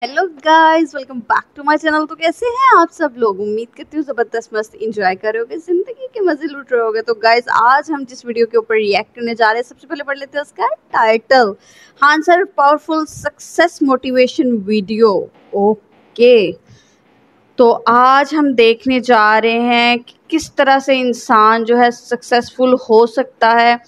Hello guys, welcome back to my channel. तो कैसे हैं आप सब लोग? उम्मीद करती हूँ जबरदस्त मस्त एंजॉय कर रहे होगे, जिंदगी के मजे लूट रहे होगे। तो गाइस, आज हम जिस वीडियो के ऊपर रिएक्ट करने जा रहे हैं, सबसे पहले पढ़ लेते हैं उसका title. Answer powerful success motivation video. Okay, तो आज हम देखने जा रहे हैं कि किस तरह से इंसान जो है सक्सेसफुल हो सकता है।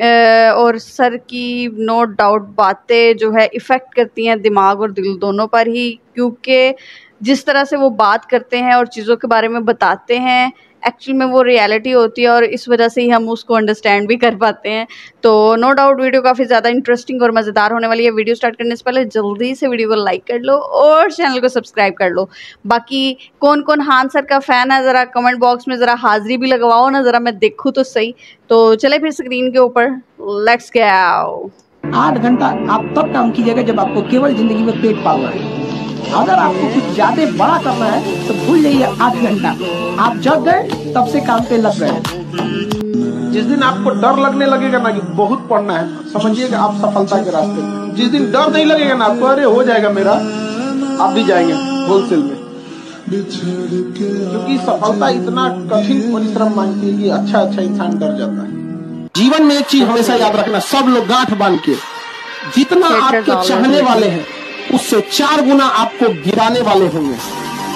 और सर की नो डाउट बातें जो है इफ़ेक्ट करती हैं दिमाग और दिल दोनों पर ही, क्योंकि जिस तरह से वो बात करते हैं और चीज़ों के बारे में बताते हैं, एक्चुअल में वो रियलिटी होती है और इस वजह से ही हम उसको अंडरस्टैंड भी कर पाते हैं। तो नो डाउट वीडियो काफ़ी ज़्यादा इंटरेस्टिंग और मज़ेदार होने वाली है। वीडियो स्टार्ट करने से पहले जल्दी से वीडियो को लाइक कर लो और चैनल को सब्सक्राइब कर लो। बाकी कौन कौन खान सर का फ़ैन है, ज़रा कमेंट बॉक्स में ज़रा हाज़िरी भी लगवाओ ना, ज़रा मैं देखूँ तो सही। तो चले फिर स्क्रीन के ऊपर, लेट्स गो। 8 घंटा आप तब काम कीजिएगा जब आपको केवल जिंदगी में पेट पालना है। अगर आपको कुछ ज्यादा बड़ा करना है तो भूल जाइए 8 घंटा। आप जग गए तब से काम पे लग गए। जिस दिन आपको डर लगने लगेगा ना कि बहुत पढ़ना है, समझिएगा आप सफलता के रास्ते में। जिस दिन डर नहीं लगेगा ना आपको, अरे हो जाएगा मेरा, आप भी जाएंगे होलसेल में। क्योंकि सफलता इतना कठिन परिश्रम मांगती है कि अच्छा इंसान डर जाता है। जीवन में एक चीज हमेशा याद रखना, सब लोग गांठ बांध के, जितना आपके चाहने वाले हैं उससे 4 गुना आपको गिराने वाले होंगे।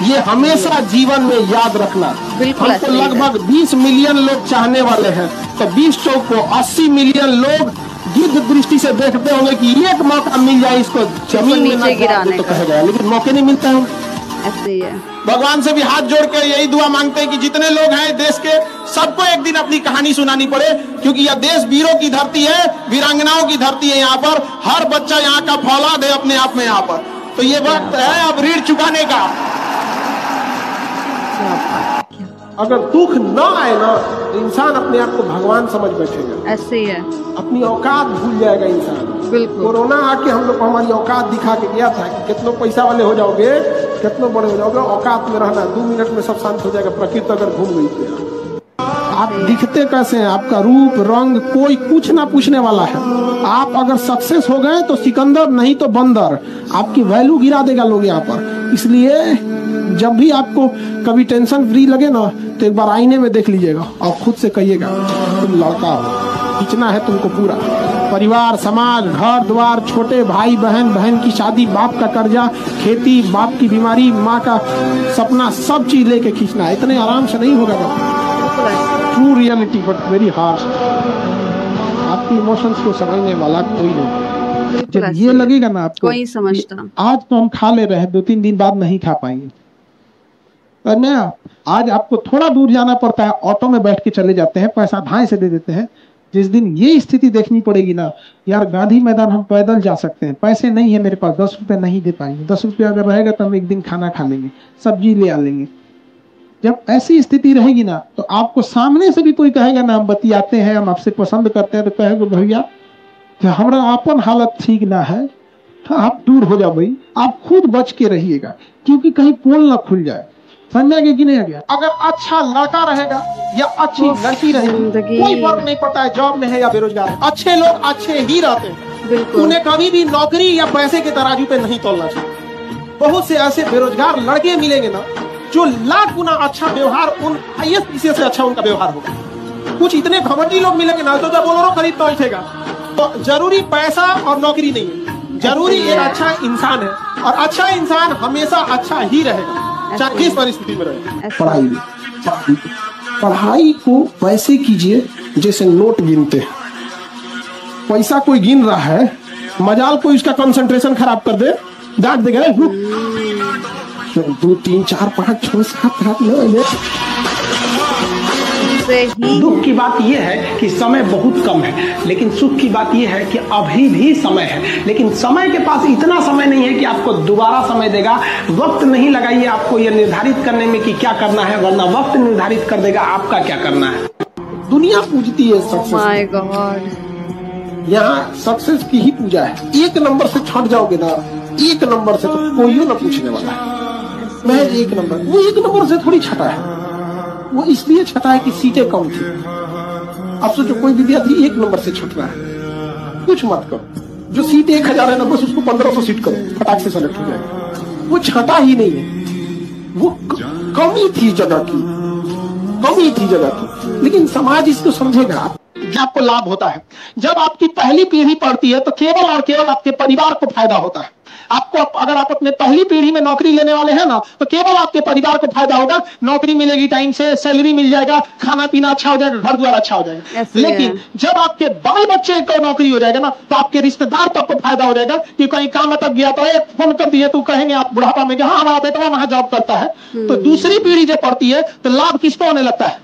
ये हमेशा जीवन में याद रखना। हमको लगभग 20 मिलियन लोग चाहने वाले हैं, तो 20 चौक को 80 मिलियन लोग दीर्घ दृष्टि से देखते होंगे कि एक मौका मिल जाए इसको जमीन में नीचे गिराने का, कहेगा, लेकिन मौके नहीं मिलते हैं। ऐसे ही है। भगवान से भी हाथ जोड़ के यही दुआ मांगते हैं कि जितने लोग हैं देश के, सबको एक दिन अपनी कहानी सुनानी पड़े, क्योंकि यह देश वीरों की धरती है, वीरांगनाओं की धरती है। यहाँ पर हर बच्चा यहाँ का फौलाद है अपने आप में यहाँ पर। तो ये वक्त है अब ऋण चुकाने का। अगर दुख ना आए ना तो इंसान अपने आप को भगवान समझ बैठेगा। ऐसे ही है, अपनी औकात भूल जाएगा इंसान। बिल्कुल। कोरोना आके हम लोग को हमारी औकात दिखा के गया था कि कितनों पैसा वाले हो जाओगे, कितनों बड़े हो जाओगे, औकात में रहना। 2 मिनट में सब शांत हो जाएगा, प्रकृति अगर घूम गई तो। आप दिखते कैसे हैं, आपका रूप रंग कोई कुछ ना पूछने वाला है। आप अगर सक्सेस हो गए तो सिकंदर, नहीं तो बंदर। आपकी वैल्यू गिरा देगा लोग यहाँ पर। इसलिए जब भी आपको कभी टेंशन फ्री लगे ना, तो एक बार आईने में देख लीजिएगा और खुद से कहिएगा तुम लड़का हो, खींचना है तुमको पूरा। परिवार, समाज, घर द्वार, छोटे भाई बहन, बहन की शादी, बाप का कर्जा, खेती, बाप की बीमारी, माँ का सपना, सब चीज लेके खींचना है। इतने आराम से नहीं होगा। True reality but very harsh. आपकी इमोशंस को समझने वाला कोई नहीं। जब ये लगेगा ना आपको कोई समझता, आज तो हम खा ले रहे हैं, 2-3 दिन बाद नहीं खा पाएंगे। और ना आज आपको थोड़ा दूर जाना पड़ता है, ऑटो में बैठ के चले जाते हैं, पैसा धाए से दे देते हैं। जिस दिन ये स्थिति देखनी पड़ेगी ना, यार गांधी मैदान हम पैदल जा सकते हैं, पैसे नहीं है मेरे पास, 10 रुपए नहीं दे पाएंगे। 10 रुपये अगर रहेगा तो हम एक दिन खाना खा लेंगे, सब्जी ले आ लेंगे। जब ऐसी स्थिति रहेगी ना, तो आपको सामने से भी कोई कहेगा ना हम बतियाते हैं, हम आपसे पसंद करते हैं, तो कहेगा भैया हमारा अपन हालत ठीक ना है, तो आप दूर हो जाओ भाई। आप खुद बच के रहिएगा, क्योंकि कहीं पोल ना खुल जाए। समझा गया कि नहीं आ गया? अगर अच्छा लड़का रहेगा या अच्छी लड़की रहेगी, कोई फर्क नहीं पड़ता है जॉब में है या बेरोजगार है। अच्छे लोग अच्छे ही रहते हैं। उन्हें कभी भी नौकरी या पैसे के तराजू पे नहीं तोलना चाहिए। बहुत से ऐसे बेरोजगार लड़के मिलेंगे ना, जो लाख गुना अच्छा व्यवहार, उन IAS से अच्छा उनका व्यवहार होगा। कुछ इतने घमंडी लोग मिलेंगे ना, तो जब बोलो खरीद तो उठेगा। तो जरूरी पैसा और नौकरी नहीं है, जरूरी एक अच्छा इंसान है, और अच्छा इंसान हमेशा अच्छा ही रहेगा, चाहे किस परिस्थिति में रहे। पढ़ाई को वैसे कीजिए जैसे नोट गिनते हैं। पैसा कोई गिन रहा है, मजाल कोई उसका कंसंट्रेशन खराब कर दे, डांट देगा 2 3 4 5 6 7 8 9। दुख की बात यह है कि समय बहुत कम है, लेकिन सुख की बात यह है कि अभी भी समय है। लेकिन समय के पास इतना समय नहीं है कि आपको दोबारा समय देगा। वक्त नहीं लगाइए आपको यह निर्धारित करने में कि क्या करना है, वरना वक्त निर्धारित कर देगा आपका क्या करना है। दुनिया पूजती है सक्सेस। माय गॉड, यहाँ सक्सेस की ही पूजा है। 1 नंबर से छट जाओगे ना, 1 नंबर से तो कोई ना पूछने वाला है। महज 1 नंबर, वो 1 नंबर से थोड़ी छटा है, वो इसलिए छटा है कि सीटें कम थी। अब सोचो कोई विद्यार्थी 1 नंबर से छट रहा है, कुछ मत करो। जो सीट 1000 है ना, बस उसको 1500 सीट करो, फटाक से सेलेक्ट हो जाएगा। वो छटा ही नहीं है, वो कमी थी जगह की, कमी थी जगह की, लेकिन समाज इसको समझेगा। जब आपको लाभ होता है, जब आपकी पहली पीढ़ी पढ़ती है तो केवल और केवल आपके परिवार को फायदा होता है। आपको अगर आप अपने पहली पीढ़ी में नौकरी लेने वाले हैं ना, तो केवल आपके परिवार को फायदा होगा, नौकरी मिलेगी टाइम से, सैलरी मिल जाएगा, खाना पीना अच्छा हो जाएगा, घर द्वार अच्छा हो जाएगा। लेकिन जब आपके बाल बच्चे को नौकरी हो जाएगा ना, तो आपके रिश्तेदार तक को फायदा हो जाएगा कि कहीं काम अटक गया तो एक फोन कर दिए तो कहेंगे आप बुढ़ापा में कि हाँ हमारा बेटा वहां जॉब करता है। तो दूसरी पीढ़ी जब पढ़ती है तो लाभ किसको होने लगता है?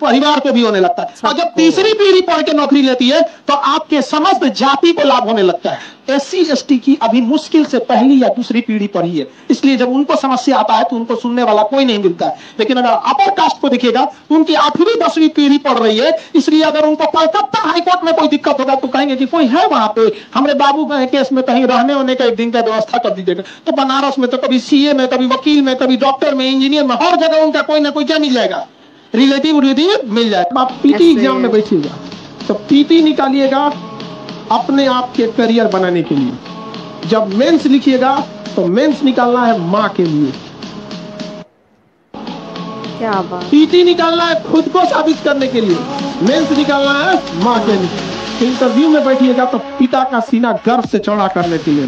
परिवार को भी होने लगता है। और जब तीसरी पीढ़ी पढ़ के नौकरी लेती है तो आपके समस्त जाति को लाभ होने लगता है। SC ST की अभी मुश्किल से पहली या दूसरी पीढ़ी पढ़ी है, इसलिए जब उनको समस्या आता है तो उनको सुनने वाला कोई नहीं मिलता है। लेकिन अगर अपर कास्ट को देखिएगा तो उनकी 8वीं 10वीं पीढ़ी पढ़ रही है, इसलिए अगर उनको कलकत्ता हाईकोर्ट में कोई दिक्कत होगा तो कहेंगे कि कोई है वहां पे, हमारे बाबू के केस में कहीं रहने होने का एक दिन का व्यवस्था कर दीजिएगा। तो बनारस में तो कभी CA में, कभी वकील में, कभी डॉक्टर में, इंजीनियर में, हर जगह उनका कोई ना कोई क्या मिल जाएगा, रिलेटिव मिल जाए। आप PT एग्जाम में बैठिएगा तो PT निकालिएगा अपने आप के करियर बनाने के लिए। जब मेंस लिखिएगा तो मेंस निकालना है माँ के लिए। क्या बात। PT निकालना है खुद को साबित करने के लिए, मेंस निकालना है माँ के लिए। इंटरव्यू में बैठिएगा तो पिता का सीना गर्व से चौड़ा करने के लिए।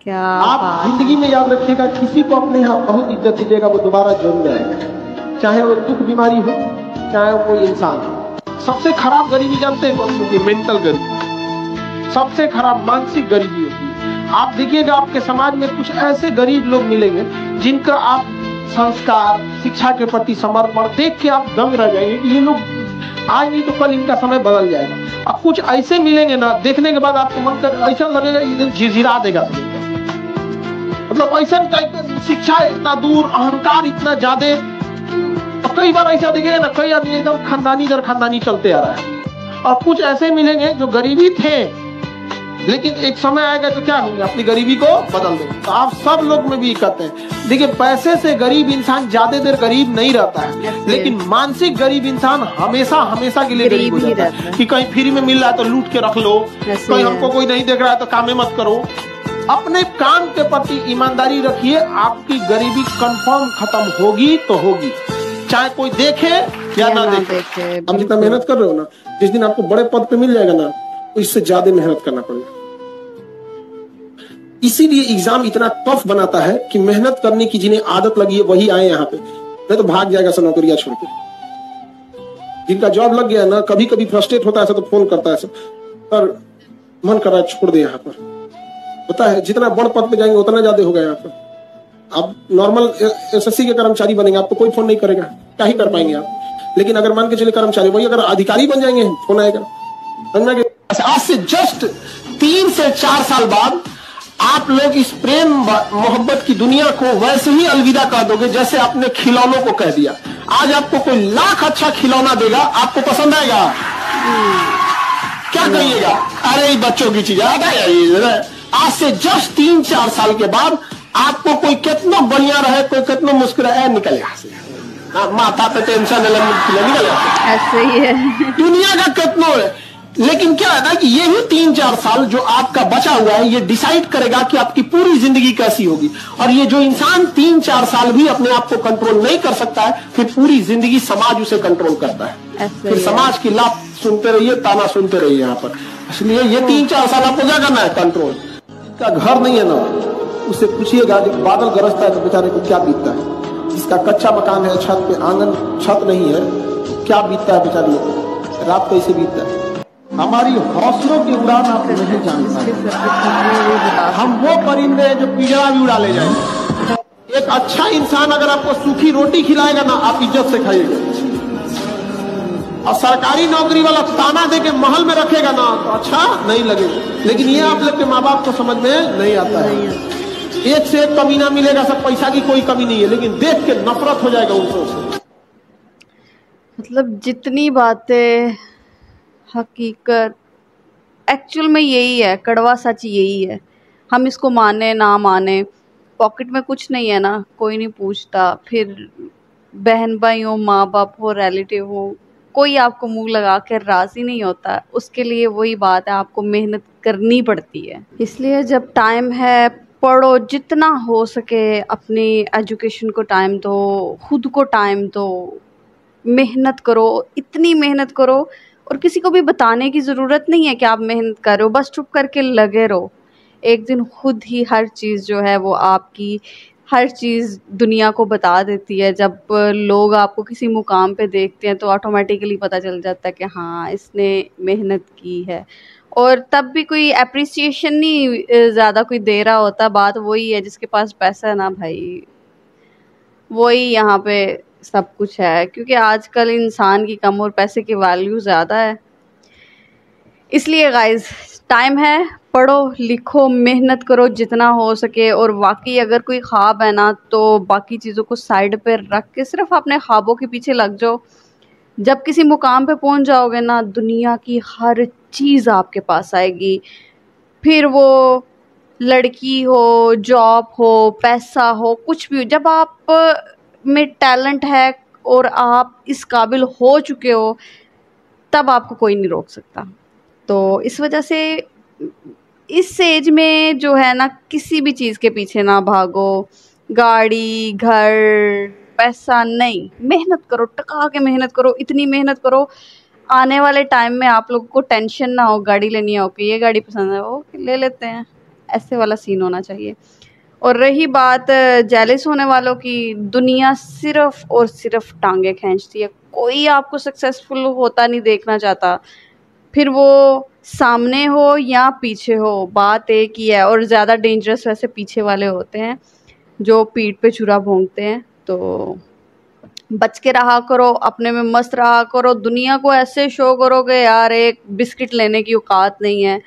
क्या आप जिंदगी में याद रखिएगा, किसी को अपने यहाँ बहुत इज्जत दीजिएगा वो दोबारा जरूर आएगा, चाहे वो दुख बीमारी हो, चाहे वो कोई इंसान हो। सबसे खराब गरीबी जानते हैं कौन सी? मेंटल गरीबी, सबसे खराब मानसिक गरीबी होती है। आप देखिएगा आपके समाज में कुछ ऐसे गरीब लोग मिलेंगे जिनका आप संस्कार, शिक्षा के प्रति समर्पण देख के आप दंग रह जाएंगे कि ये लोग आज नहीं तो कल इनका समय बदल जाएगा। अब कुछ ऐसे मिलेंगे ना, देखने के बाद आपको मन कर ऐसा लगेगा ये झिझिरा देगा, मतलब ऐसा शिक्षा इतना दूर, अहंकार इतना ज्यादा। तो कई बार ऐसा देखेगा ना, कई आदमी एकदम खानदानी दर खानदानी चलते आ रहा है। और कुछ ऐसे मिलेंगे जो गरीबी थे, लेकिन एक समय आएगा तो क्या होंगे, अपनी गरीबी को बदल देंगे। तो आप सब लोग में भी कहते हैं, देखिए पैसे से गरीब इंसान ज्यादा देर गरीब नहीं रहता है, लेकिन मानसिक गरीब इंसान हमेशा हमेशा के लिए गरीब हो जाता है कि कहीं फ्री में मिल रहा है तो लूट के रख लो, कहीं हमको कोई नहीं देख रहा है तो कामे मत करो। अपने काम के प्रति ईमानदारी रखिए, आपकी गरीबी कंफर्म खत्म होगी तो होगी, चाहे कोई देखे या ना देखे। आप जितना मेहनत कर रहे हो ना, जिस दिन आपको बड़े पद पे मिल जाएगा ना, तो इससे ज्यादा मेहनत करना पड़ेगा। इसीलिए एग्जाम इतना टफ बनाता है कि मेहनत करने की जिन्हें आदत लगी है वही आए यहाँ पे, नहीं तो भाग जाएगा सब नौकरियां छोड़ के। जिनका जॉब लग गया ना, कभी कभी फ्रस्ट्रेट होता है तो फोन करता है सब, पर मन कर रहा है छोड़ दे यहाँ पर। पता है जितना बड़ पद पे जाएंगे उतना ज्यादा होगा यहाँ पर। आप नॉर्मल SSC के कर्मचारी बनेंगे, आपको कोई फोन नहीं करेगा, क्या ही कर पाएंगे आप। लेकिन अगर मान के चले कर्मचारी, वही अगर अधिकारी बन जाएंगे फोन आएगा। आज से जस्ट 3 से 4 साल बाद आप लोग इस प्रेम मोहब्बत की दुनिया को वैसे ही अलविदा कर दोगे जैसे आपने खिलौनों को कह दिया। आज आपको कोई लाख अच्छा खिलौना देगा, आपको पसंद आएगा? क्या कहिएगा, अरे बच्चों की चीज आज से जस्ट 3-4 साल के बाद आपको कोई कितना बढ़िया रहे, कोई कितना मुस्कुराए, निकल यहाँ से, माथा पे टेंशन निकल ऐसे ही है दुनिया का कितना है। लेकिन क्या है ना कि यही 3-4 साल जो आपका बचा हुआ है, ये डिसाइड करेगा कि आपकी पूरी जिंदगी कैसी होगी। और ये जो इंसान 3-4 साल भी अपने आप को कंट्रोल नहीं कर सकता है, फिर पूरी जिंदगी समाज उसे कंट्रोल करता है। फिर समाज की लात सुनते रहिए, ताना सुनते रहिए यहाँ पर। इसलिए ये 3-4 साल आपको क्या करना है, कंट्रोल। का घर नहीं है ना, उससे पूछिएगा जब बादल गरजता है तो बेचारे को क्या बीतता है। जिसका कच्चा मकान है, छत पे आंगन छत नहीं है, क्या बीतता है बेचारे लोग, रात कैसे बीतता है। हमारी हौसलों की उड़ान आप नहीं जानते। हम वो परिंदे हैं जो पिंजरा भी उड़ा ले जाएंगे। एक अच्छा इंसान अगर आपको सूखी रोटी खिलाएगा ना, आप इज्जत से खाइएगा। और सरकारी नौकरी वाला ताना दे के महल में रखेगा ना, तो अच्छा नहीं लगेगा। लेकिन ये आप लोग के माँ बाप को समझ में नहीं आता है। एक से एक कमी ना मिलेगा, सब पैसा की कोई कमी नहीं है, लेकिन देख के नफरत हो जाएगा उनसे। मतलब जितनी बातें हकीकत एक्चुअल में यही है, कड़वा सच यही है। हम इसको माने ना माने, पॉकेट में कुछ नहीं है ना, कोई नहीं पूछता। फिर बहन भाई हो, माँ बाप हो, रिलेटिव हो, कोई आपको मुंह लगा कर राजी नहीं होता। उसके लिए वही बात है, आपको मेहनत करनी पड़ती है। इसलिए जब टाइम है पढ़ो, जितना हो सके अपनी एजुकेशन को टाइम दो, खुद को टाइम दो, मेहनत करो, इतनी मेहनत करो। और किसी को भी बताने की ज़रूरत नहीं है कि आप मेहनत कर रहे हो, बस चुप करके लगे रहो। एक दिन खुद ही हर चीज़ जो है वो आपकी हर चीज़ दुनिया को बता देती है। जब लोग आपको किसी मुकाम पे देखते हैं तो ऑटोमेटिकली पता चल जाता है कि हाँ, इसने मेहनत की है। और तब भी कोई अप्रिसिएशन नहीं ज़्यादा कोई दे रहा होता। बात वही है, जिसके पास पैसा है ना भाई, वही यहाँ पे सब कुछ है। क्योंकि आजकल इंसान की कम और पैसे की वैल्यू ज़्यादा है। इसलिए गाइस, टाइम है, पढ़ो लिखो, मेहनत करो जितना हो सके। और वाकई अगर कोई ख्वाब है ना, तो बाकी चीज़ों को साइड पे रख के सिर्फ अपने ख्वाबों के पीछे लग जाओ। जब किसी मुकाम पे पहुंच जाओगे ना, दुनिया की हर चीज़ आपके पास आएगी। फिर वो लड़की हो, जॉब हो, पैसा हो, कुछ भी हो। जब आप में टैलेंट है और आप इस काबिल हो चुके हो, तब आपको कोई नहीं रोक सकता। तो इस वजह से इस एज में जो है ना, किसी भी चीज़ के पीछे ना भागो। गाड़ी, घर, पैसा नहीं, मेहनत करो, टका के मेहनत करो, इतनी मेहनत करो आने वाले टाइम में आप लोगों को टेंशन ना हो। गाड़ी लेनी है, ओके ये गाड़ी पसंद है, वो ले लेते हैं, ऐसे वाला सीन होना चाहिए। और रही बात जेलस होने वालों की, दुनिया सिर्फ और सिर्फ टांगे खींचती है। कोई आपको सक्सेसफुल होता नहीं देखना चाहता, फिर वो सामने हो या पीछे हो, बात एक ही है। और ज़्यादा डेंजरस वैसे पीछे वाले होते हैं जो पीठ पे छुरा भोंकते हैं। तो बच के रहा करो, अपने में मस्त रहा करो, दुनिया को ऐसे शो करोगे यार एक बिस्किट लेने की औकात नहीं है।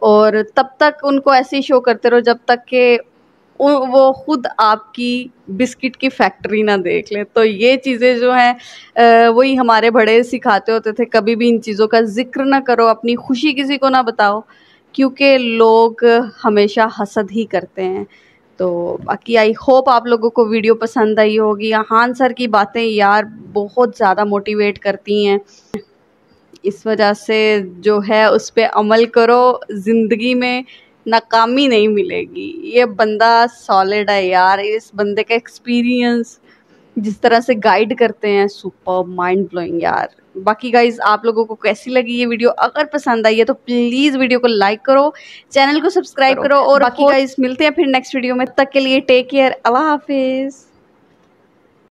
और तब तक उनको ऐसे ही शो करते रहो जब तक कि वो खुद आपकी बिस्किट की फैक्ट्री ना देख ले। तो ये चीज़ें जो हैं वही हमारे बड़े सिखाते होते थे, कभी भी इन चीज़ों का जिक्र ना करो, अपनी खुशी किसी को ना बताओ, क्योंकि लोग हमेशा हसद ही करते हैं। तो बाकी आई होप आप लोगों को वीडियो पसंद आई होगी। हान सर की बातें यार बहुत ज़्यादा मोटिवेट करती हैं, इस वजह से जो है उस पर अमल करो। ज़िंदगी में नाकामी नहीं मिलेगी। ये बंदा सॉलिड है यार, इस बंदे का एक्सपीरियंस जिस तरह से गाइड करते हैं, सुपर माइंड ब्लोइंग यार। बाकी गाइज, आप लोगों को कैसी लगी ये वीडियो? अगर पसंद आई है तो प्लीज़ वीडियो को लाइक करो, चैनल को सब्सक्राइब करो। और बाकी गाइज मिलते हैं फिर नेक्स्ट वीडियो में, तब तक के लिए टेक केयर, अल्लाह हाफिज़।